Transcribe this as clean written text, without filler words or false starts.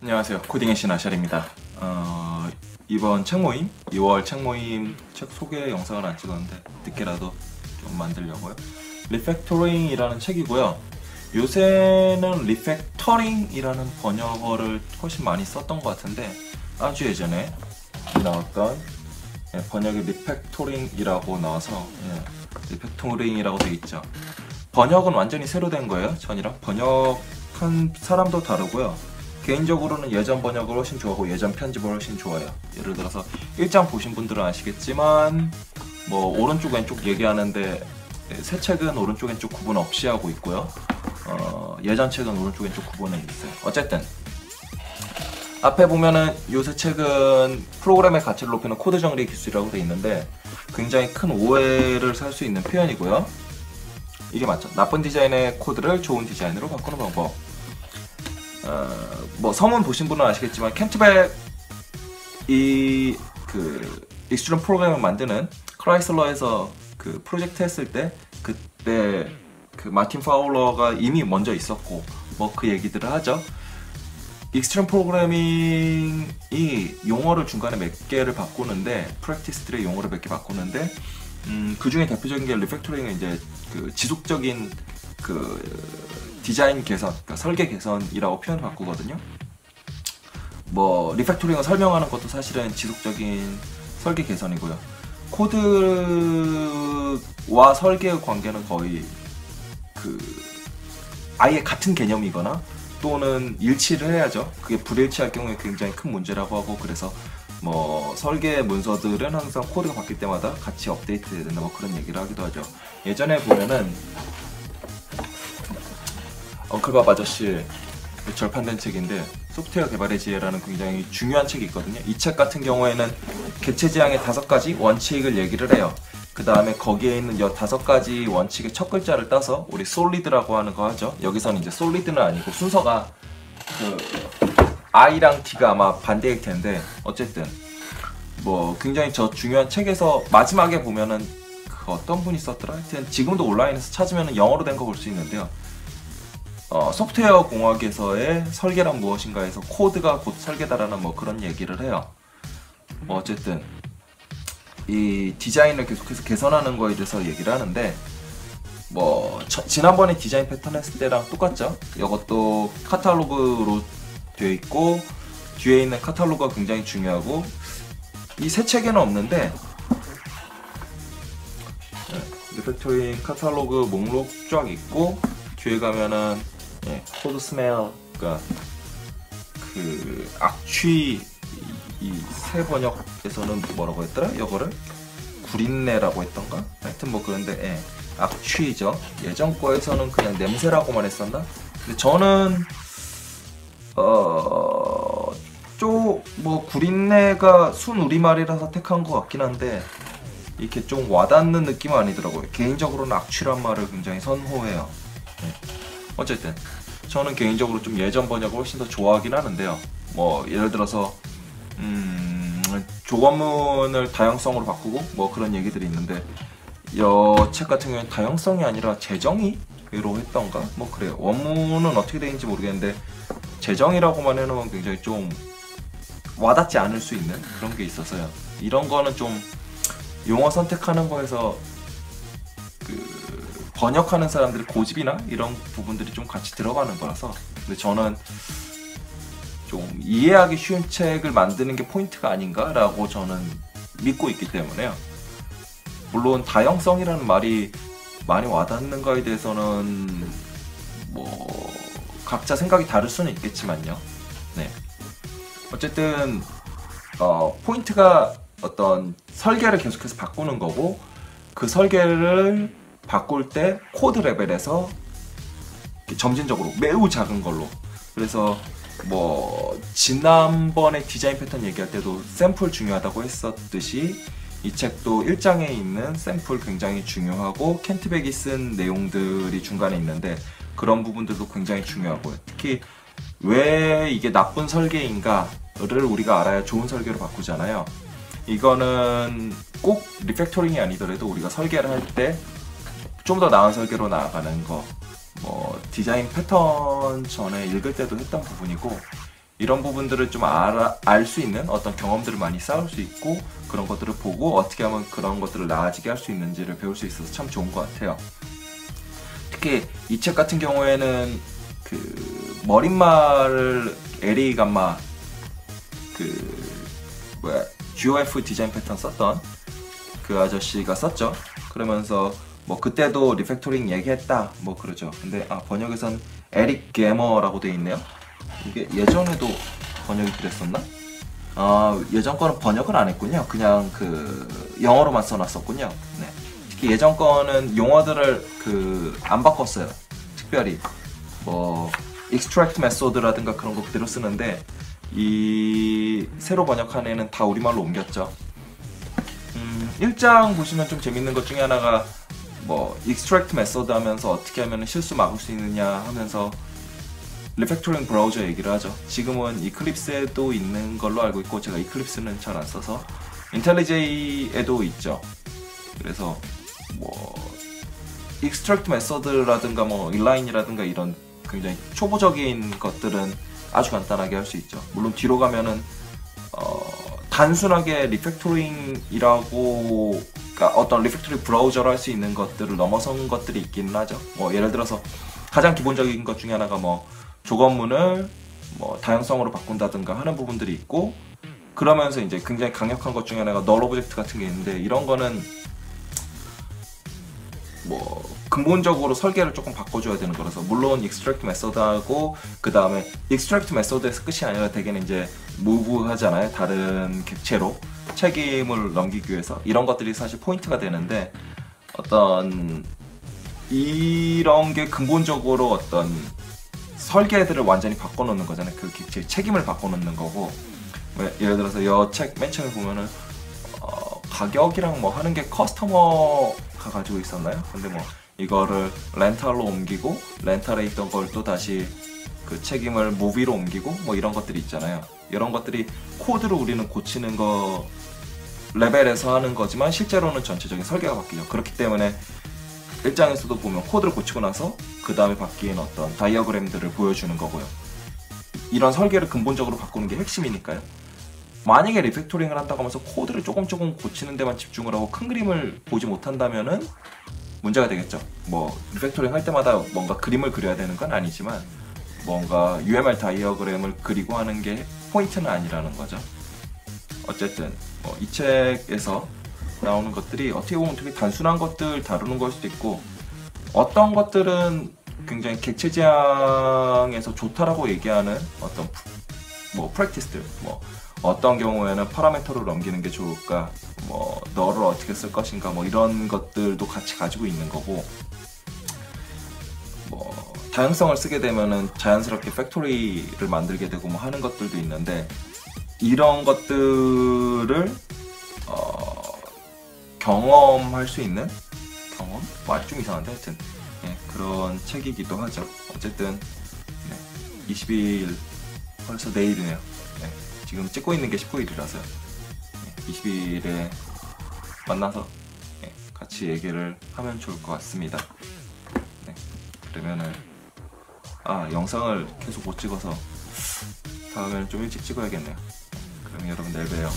안녕하세요. 코딩의 신 아샬입니다. 이번 책 모임, 2월 책 모임 책 소개 영상을 안 찍었는데 늦게라도 좀 만들려고요. 리팩토링이라는 책이고요. 요새는 리팩터링이라는 번역어를 훨씬 많이 썼던 것 같은데 아주 예전에 나왔던 번역이 리팩토링이라고 나와서 리팩토링이라고 되어 있죠. 번역은 완전히 새로 된 거예요. 전이랑 번역한 사람도 다르고요. 개인적으로는 예전 번역을 훨씬 좋아하고 예전 편집을 훨씬 좋아해요. 예를 들어서 1장 보신 분들은 아시겠지만 뭐 오른쪽 왼쪽 얘기하는데 새 책은 오른쪽 왼쪽 구분 없이 하고 있고요. 예전 책은 오른쪽 왼쪽 구분이 있어요. 어쨌든 앞에 보면은 요새 책은 프로그램의 가치를 높이는 코드 정리 기술이라고 되어 있는데 굉장히 큰 오해를 살 수 있는 표현이고요. 이게 맞죠? 나쁜 디자인의 코드를 좋은 디자인으로 바꾸는 방법. 뭐 서문 보신 분은 아시겠지만 켄트백 익스트림 프로그램을 만드는 크라이슬러에서 그 프로젝트 했을 때 그때 그 마틴 파울러가 이미 먼저 있었고 뭐 그 얘기들을 하죠. 익스트림 프로그래밍이 용어를 중간에 몇 개를 바꾸는데 프랙티스들의 용어를 몇 개 바꾸는데 그 중에 대표적인 게 리팩토링은 이제 그 지속적인 그 디자인 개선, 그러니까 설계 개선이라고 표현을 바꾸거든요. 뭐 리팩토링을 설명하는 것도 사실은 지속적인 설계 개선이고요. 코드와 설계의 관계는 거의 그 아예 같은 개념이거나 또는 일치를 해야죠. 그게 불일치할 경우에 굉장히 큰 문제라고 하고, 그래서 뭐 설계 문서들은 항상 코드가 바뀔 때마다 같이 업데이트해야 된다 뭐 그런 얘기를 하기도 하죠. 예전에 보면은 엉클밥 아저씨 절판된 책인데 소프트웨어 개발의 지혜라는 굉장히 중요한 책이 있거든요. 이 책 같은 경우에는 객체 지향의 5가지 원칙을 얘기를 해요. 그 다음에 거기에 있는 5가지 원칙의 첫 글자를 따서 우리 솔리드라고 하는 거 하죠. 여기서는 이제 솔리드는 아니고 순서가 그 I랑 T가 아마 반대일 텐데 어쨌든 뭐 굉장히 저 중요한 책에서 마지막에 보면은 그 어떤 분이 썼더라? 하여튼 지금도 온라인에서 찾으면 영어로 된 거 볼 수 있는데요. 소프트웨어 공학에서의 설계란 무엇인가 해서 코드가 곧 설계다라는 뭐 그런 얘기를 해요. 어쨌든 이 디자인을 계속해서 개선하는 거에 대해서 얘기를 하는데 뭐 지난번에 디자인 패턴 했을 때랑 똑같죠. 이것도 카탈로그로 되어 있고 뒤에 있는 카탈로그가 굉장히 중요하고 이 새 책에는 없는데 리팩토링 카탈로그 목록 쫙 있고 뒤에 가면은 코드 스멜, 그러니까 그 악취, 이 새 번역에서는 뭐라고 했더라? 이거를 구린내라고 했던가? 하여튼 뭐 그런데 악취죠. 예전 거에서는 그냥 냄새라고만 했었나? 근데 저는 뭐 구린내가 순 우리말이라서 택한 것 같긴 한데 이렇게 좀 와닿는 느낌은 아니더라고요. 개인적으로는 악취란 말을 굉장히 선호해요. 어쨌든 저는 개인적으로 좀 예전 번역을 훨씬 더 좋아하긴 하는데요. 뭐 예를 들어서 조건문을 다양성으로 바꾸고 뭐 그런 얘기들이 있는데 이 책 같은 경우는 다양성이 아니라 재정의로 했던가 뭐 그래요. 원문은 어떻게 되는지 모르겠는데 재정의라고만 해놓으면 굉장히 좀 와닿지 않을 수 있는 그런 게 있어서요. 이런 거는 좀 용어 선택하는 거에서 그 번역하는 사람들의 고집이나 이런 부분들이 좀 같이 들어가는 거라서, 근데 저는 좀 이해하기 쉬운 책을 만드는 게 포인트가 아닌가라고 저는 믿고 있기 때문에요. 물론 다양성이라는 말이 많이 와닿는가에 대해서는 뭐 각자 생각이 다를 수는 있겠지만요. 네. 어쨌든 포인트가 어떤 설계를 계속해서 바꾸는 거고, 그 설계를 바꿀 때 코드 레벨에서 점진적으로 매우 작은 걸로, 그래서 뭐 지난번에 디자인 패턴 얘기할 때도 샘플 중요하다고 했었듯이 이 책도 1장에 있는 샘플 굉장히 중요하고 켄트백이 쓴 내용들이 중간에 있는데 그런 부분들도 굉장히 중요하고요. 특히 왜 이게 나쁜 설계인가를 우리가 알아야 좋은 설계로 바꾸잖아요. 이거는 꼭 리팩토링이 아니더라도 우리가 설계를 할 때 좀 더 나은 설계로 나아가는 거, 뭐 디자인 패턴 전에 읽을 때도 했던 부분이고, 이런 부분들을 좀 알 수 있는 어떤 경험들을 많이 쌓을 수 있고, 그런 것들을 보고 어떻게 하면 그런 것들을 나아지게 할 수 있는지를 배울 수 있어서 참 좋은 것 같아요. 특히 이 책 같은 경우에는 그 머릿말을 LA 감마 GOF 디자인 패턴 썼던 그 아저씨가 썼죠. 그러면서 뭐 그때도 리팩토링 얘기했다 뭐 그러죠. 근데 번역에선 에릭 게머라고 돼 있네요. 이게 예전에도 번역이 그랬었나? 예전 거는 번역을 안 했군요. 그냥 그 영어로만 써놨었군요. 네. 특히 예전 거는 용어들을 안 바꿨어요. 특별히 뭐 extract method라든가 그런 거 그대로 쓰는데, 이 새로 번역한 애는 다 우리말로 옮겼죠. 1장 보시면 좀 재밌는 것 중에 하나가 뭐 extract method 하면서 어떻게 하면 실수 막을 수 있느냐 하면서 리팩토링 브라우저 얘기를 하죠. 지금은 이클립스에도 있는 걸로 알고 있고, 제가 이클립스는 잘 안 써서 인텔리제이에도 있죠. 그래서 뭐 extract method라든가 뭐 inline이라든가 이런 굉장히 초보적인 것들은 아주 간단하게 할 수 있죠. 물론 뒤로 가면은 단순하게 리팩토링이라고, 그러니까 어떤 리팩토링 브라우저로 할 수 있는 것들을 넘어선 것들이 있기는 하죠. 뭐 예를 들어서 가장 기본적인 것 중에 하나가 뭐 조건문을 뭐 다양성으로 바꾼다든가 하는 부분들이 있고, 그러면서 이제 굉장히 강력한 것 중에 하나가 널 오브젝트 같은 게 있는데, 이런 거는 뭐 근본적으로 설계를 조금 바꿔줘야 되는 거라서, 물론 extract method하고 그 다음에 extract method에서 끝이 아니라 대개는 이제 move 하잖아요. 다른 객체로 책임을 넘기기 위해서. 이런 것들이 사실 포인트가 되는데, 어떤 이런 게 근본적으로 어떤 설계들을 완전히 바꿔놓는 거잖아요. 그 객체의 책임을 바꿔놓는 거고, 예를 들어서 이 책 맨 처음에 보면은 가격이랑 뭐 하는 게 커스터머가 가지고 있었나요? 근데 뭐 이거를 렌탈로 옮기고, 렌탈에 있던 걸 또 다시 그 책임을 무비로 옮기고 뭐 이런 것들이 있잖아요. 이런 것들이 코드를 우리는 고치는 거 레벨에서 하는 거지만 실제로는 전체적인 설계가 바뀌죠. 그렇기 때문에 1장에서도 보면 코드를 고치고 나서 그 다음에 바뀐 어떤 다이어그램들을 보여주는 거고요. 이런 설계를 근본적으로 바꾸는 게 핵심이니까요. 만약에 리팩토링을 한다고 하면서 코드를 조금 고치는 데만 집중을 하고 큰 그림을 보지 못한다면은 문제가 되겠죠. 뭐 리팩토링 할 때마다 뭔가 그림을 그려야 되는 건 아니지만, 뭔가 UML 다이어그램을 그리고 하는 게 포인트는 아니라는 거죠. 어쨌든 이 책에서 나오는 것들이 어떻게 보면 되게 단순한 것들 다루는 걸 수도 있고, 어떤 것들은 굉장히 객체 지향에서 좋다라고 얘기하는 어떤 뭐 프랙티스들, 뭐 어떤 경우에는 파라미터를 넘기는 게 좋을까, 뭐 너를 어떻게 쓸 것인가, 뭐 이런 것들도 같이 가지고 있는 거고, 뭐 다양성을 쓰게 되면은 자연스럽게 팩토리를 만들게 되고 뭐 하는 것들도 있는데, 이런 것들을 경험할 수 있는, 경험? 말이 좀 이상한데 하여튼 그런 책이기도 하죠. 어쨌든 22일, 벌써 내일이네요. 지금 찍고 있는 게 19일이라서요. 22일에 만나서 같이 얘기를 하면 좋을 것 같습니다. 그러면은 영상을 계속 못 찍어서 다음에는 좀 일찍 찍어야겠네요. 그럼 여러분 내일 봬요.